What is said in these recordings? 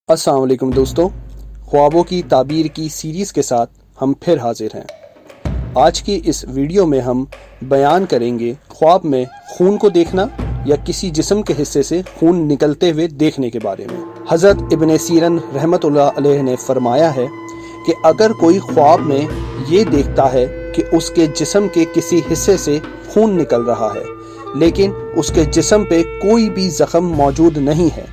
السلام علیکم دوستو، خوابوں کی تعبیر کی سیریز کے ساتھ ہم پھر حاضر ہیں۔ آج کی اس ویڈیو میں ہم بیان کریں گے خواب میں خون کو دیکھنا یا کسی جسم کے حصے سے خون نکلتے ہوئے دیکھنے کے بارے میں۔ حضرت ابن سیرین رحمۃ اللہ علیہ نے فرمایا ہے کہ اگر کوئی خواب میں یہ دیکھتا ہے کہ اس کے جسم کے کسی حصے سے خون نکل رہا ہے لیکن اس کے جسم پہ کوئی بھی زخم موجود نہیں ہے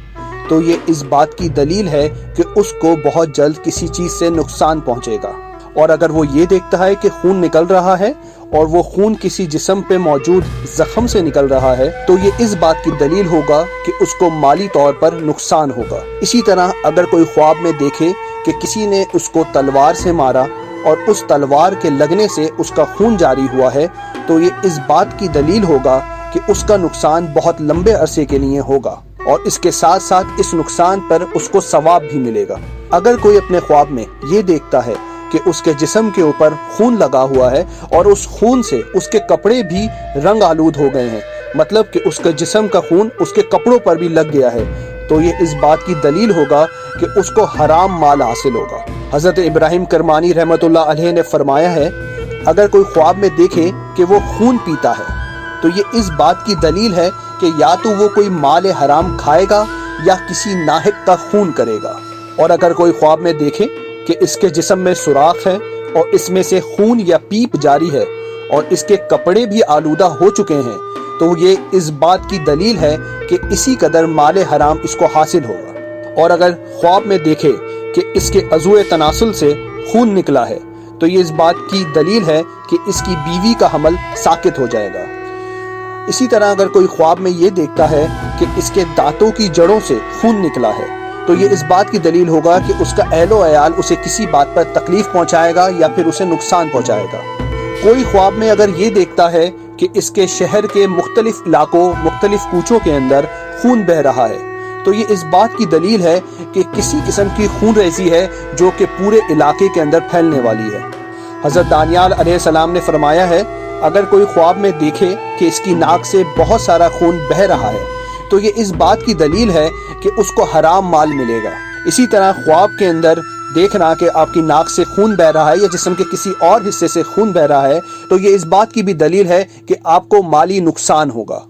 تو یہ اس بات کی دلیل ہے کہ اس کو بہت جلد کسی چیز سے نقصان پہنچے گا، اور اگر وہ یہ دیکھتا ہے کہ خون نکل رہا ہے اور وہ خون کسی جسم پہ موجود زخم سے نکل رہا ہے تو یہ اس بات کی دلیل ہوگا کہ اس کو مالی طور پر نقصان ہوگا۔ اسی طرح اگر کوئی خواب میں دیکھے کہ کسی نے اس کو تلوار سے مارا اور اس تلوار کے لگنے سے اس کا خون جاری ہوا ہے تو یہ اس بات کی دلیل ہوگا کہ اس کا نقصان بہت لمبے عرصے کے لیے ہوگا، اور اس کے ساتھ ساتھ اس نقصان پر اس کو ثواب بھی ملے گا۔ اگر کوئی اپنے خواب میں یہ دیکھتا ہے کہ اس کے جسم کے اوپر خون لگا ہوا ہے اور اس خون سے اس کے کپڑے بھی رنگ آلود ہو گئے ہیں، مطلب کہ اس کے جسم کا خون اس کے کپڑوں پر بھی لگ گیا ہے، تو یہ اس بات کی دلیل ہوگا کہ اس کو حرام مال حاصل ہوگا۔ حضرت ابراہیم کرمانی رحمۃ اللہ علیہ نے فرمایا ہے، اگر کوئی خواب میں دیکھے کہ وہ خون پیتا ہے تو یہ اس بات کی دلیل ہے کہ یا تو وہ کوئی مال حرام کھائے گا یا کسی ناحق کا خون کرے گا۔ اور اگر کوئی خواب میں دیکھے کہ اس کے جسم میں سوراخ ہے اور اس میں سے خون یا پیپ جاری ہے اور اس کے کپڑے بھی آلودہ ہو چکے ہیں تو یہ اس بات کی دلیل ہے کہ اسی قدر مال حرام اس کو حاصل ہوگا۔ اور اگر خواب میں دیکھے کہ اس کے عضو تناسل سے خون نکلا ہے تو یہ اس بات کی دلیل ہے کہ اس کی بیوی کا حمل ساقط ہو جائے گا۔ اسی طرح اگر کوئی خواب میں یہ دیکھتا ہے کہ اس کے دانتوں کی جڑوں سے خون نکلا ہے تو یہ اس بات کی دلیل ہوگا کہ اس کا اہل و عیال اسے کسی بات پر تکلیف پہنچائے گا یا پھر اسے نقصان پہنچائے گا۔ کوئی خواب میں اگر یہ دیکھتا ہے کہ اس کے شہر کے مختلف علاقوں، مختلف کوچوں کے اندر خون بہہ رہا ہے تو یہ اس بات کی دلیل ہے کہ کسی قسم کی خون ریزی ہے جو کہ پورے علاقے کے اندر پھیلنے والی ہے۔ حضرت دانیال علیہ السلام نے فرمایا ہے، اگر کوئی خواب میں دیکھے کہ اس کی ناک سے بہت سارا خون بہہ رہا ہے تو یہ اس بات کی دلیل ہے کہ اس کو حرام مال ملے گا۔ اسی طرح خواب کے اندر دیکھنا کہ آپ کی ناک سے خون بہہ رہا ہے یا جسم کے کسی اور حصے سے خون بہہ رہا ہے تو یہ اس بات کی بھی دلیل ہے کہ آپ کو مالی نقصان ہوگا۔